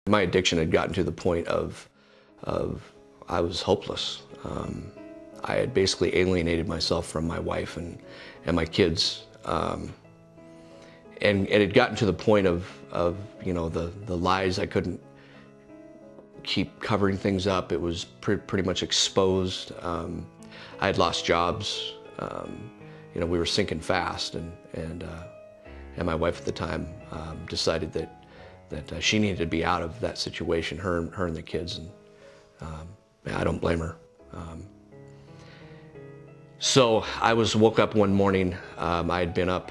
My addiction had gotten to the point of I was hopeless. I had basically alienated myself from my wife and my kids. And it had gotten to the point of you know, the lies. I couldn't keep covering things up. It was pretty much exposed. I had lost jobs. You know, we were sinking fast, and my wife at the time decided that she needed to be out of that situation, her and the kids, and yeah, I don't blame her. So I woke up one morning. I had been up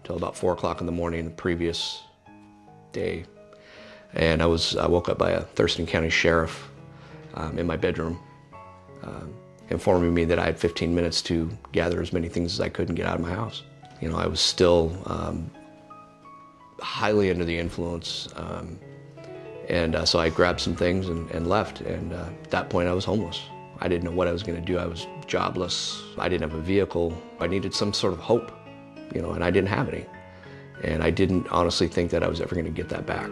till about 4 o'clock in the morning the previous day, and I woke up by a Thurston County sheriff in my bedroom, informing me that I had 15 minutes to gather as many things as I could and get out of my house. You know, I was still highly under the influence, and so I grabbed some things and left, and at that point I was homeless. I didn't know what I was going to do. I was jobless. I didn't have a vehicle. I needed some sort of hope, you know, and I didn't have any. And I didn't honestly think that I was ever going to get that back.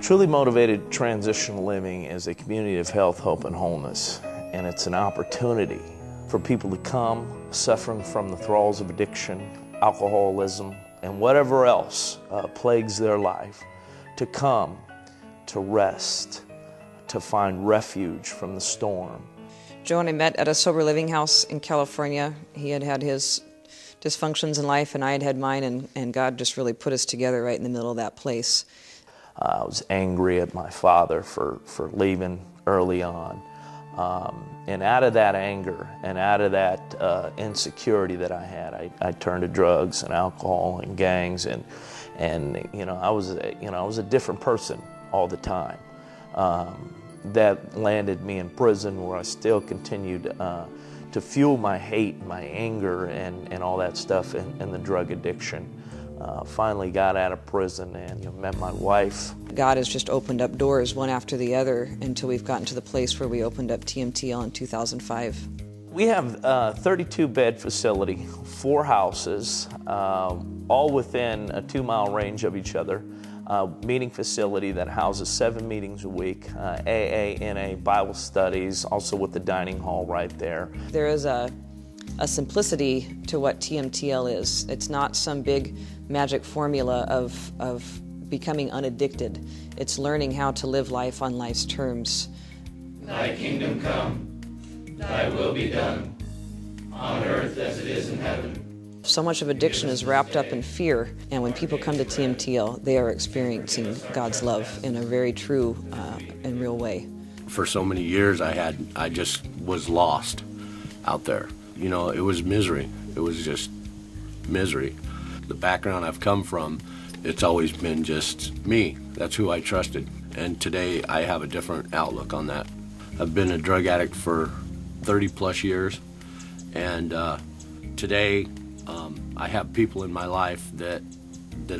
Truly Motivated Transitional Living is a community of health, hope, and wholeness. And it's an opportunity for people to come suffering from the thralls of addiction, alcoholism, and whatever else plagues their life, to come, to rest, to find refuge from the storm. Joe and I met at a sober living house in California. He had had his dysfunctions in life, and I had had mine, and God just really put us together right in the middle of that place. I was angry at my father for leaving early on. And out of that anger and out of that insecurity that I had, I turned to drugs and alcohol and gangs, and you know, I was a different person all the time. That landed me in prison, where I still continued to fuel my hate, my anger, and all that stuff, and the drug addiction. Finally got out of prison and met my wife. God has just opened up doors one after the other until we've gotten to the place where we opened up TMTL in 2005. We have a 32-bed facility, 4 houses, all within a 2-mile range of each other. Meeting facility that houses 7 meetings a week, AA, NA, Bible studies, also with the dining hall right there. There is a simplicity to what TMTL is. It's not some big magic formula of becoming unaddicted. It's learning how to live life on life's terms. Thy kingdom come, thy will be done, on earth as it is in heaven. So much of addiction is wrapped up in fear, and when people come to TMTL, they are experiencing God's love in a very true and real way. For so many years I just was lost out there. You know, it was misery. It was just misery. The background I've come from, it's always been just me. That's who I trusted. And today I have a different outlook on that. I've been a drug addict for 30 plus years, and today I have people in my life that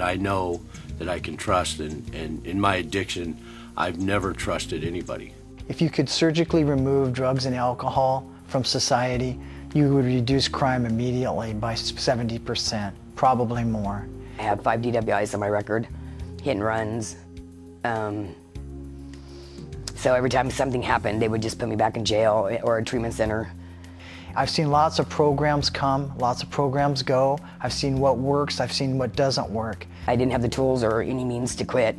I know that I can trust, and in my addiction I've never trusted anybody. If you could surgically remove drugs and alcohol from society, you would reduce crime immediately by 70%, probably more. I have 5 DWIs on my record, hit and runs. So every time something happened, they would just put me back in jail or a treatment center. I've seen lots of programs come, lots of programs go. I've seen what works, I've seen what doesn't work. I didn't have the tools or any means to quit.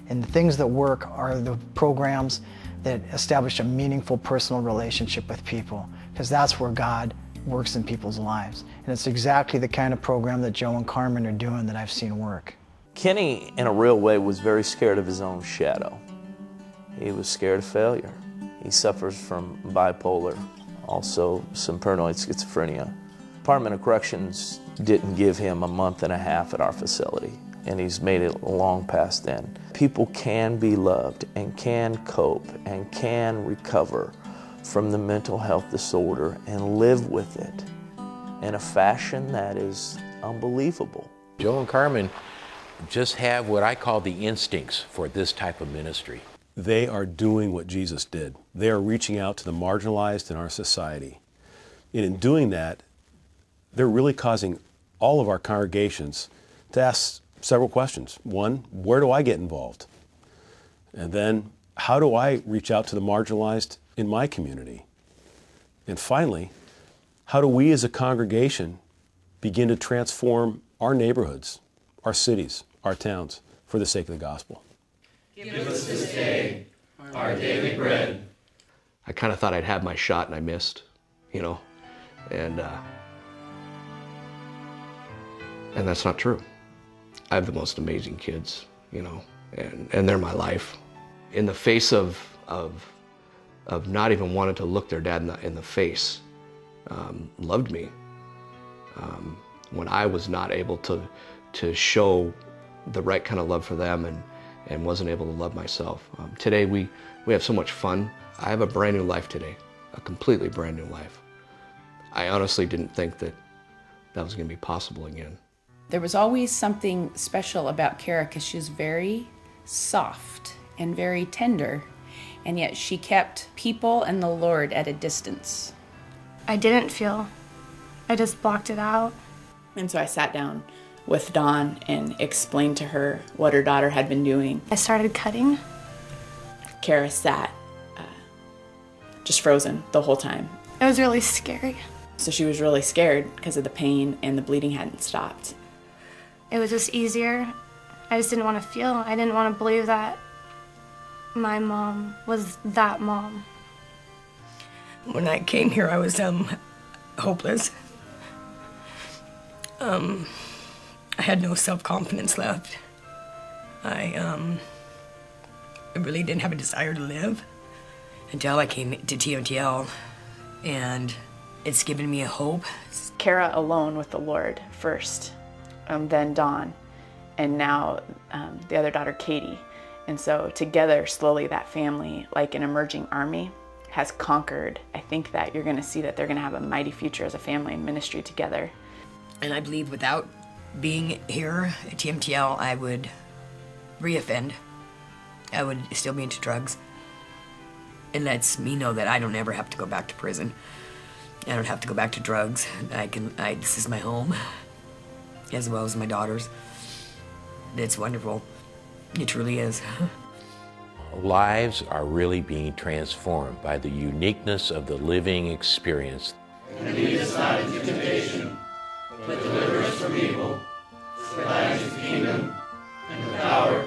And the things that work are the programs that establish a meaningful personal relationship with people, because that's where God works in people's lives. And it's exactly the kind of program that Joe and Carmen are doing that I've seen work. Kenny, in a real way, was very scared of his own shadow. He was scared of failure. He suffers from bipolar, also some paranoid schizophrenia. Department of Corrections didn't give him a month and a half at our facility, and he's made it long past then. People can be loved and can cope and can recover from the mental health disorder and live with it in a fashion that is unbelievable. Joe and Carmen just have what I call the instincts for this type of ministry. they are doing what Jesus did. They are reaching out to the marginalized in our society. And in doing that, they're really causing all of our congregations to ask several questions. One, where do I get involved? And then, how do I reach out to the marginalized in my community? And finally, how do we as a congregation begin to transform our neighborhoods, our cities, our towns for the sake of the gospel? Give us this day our daily bread. I kind of thought I'd had my shot and I missed, you know, and that's not true. I have the most amazing kids, you know, and they're my life. In the face of not even wanting to look their dad in the face, loved me when I was not able to show the right kind of love for them and wasn't able to love myself. Today we have so much fun. I have a brand new life today, a completely brand new life. I honestly didn't think that was going to be possible again. There was always something special about Kara because she was very soft and very tender, and yet she kept people and the Lord at a distance. I didn't feel. I just blocked it out. And so I sat down with Dawn and explained to her what her daughter had been doing. I started cutting. Kara sat just frozen the whole time. It was really scary. So she was really scared because of the pain and the bleeding hadn't stopped. It was just easier. I just didn't want to feel. I didn't want to believe that my mom was that mom. When I came here, I was hopeless. I had no self-confidence left. I really didn't have a desire to live until I came to TMTL, and it's given me a hope. Kara alone with the Lord first, then Dawn, and now the other daughter, Katie. And so together, slowly, that family, like an emerging army, has conquered. I think that you're going to see that they're going to have a mighty future as a family and ministry together. And I believe without being here at TMTL, I would reoffend. I would still be into drugs. It lets me know that I don't ever have to go back to prison. I don't have to go back to drugs. This is my home, as well as my daughter's. It's wonderful. It truly is. Lives are really being transformed by the uniqueness of the living experience. And lead us not into temptation, but deliver us from evil. For thine is the kingdom, and the power,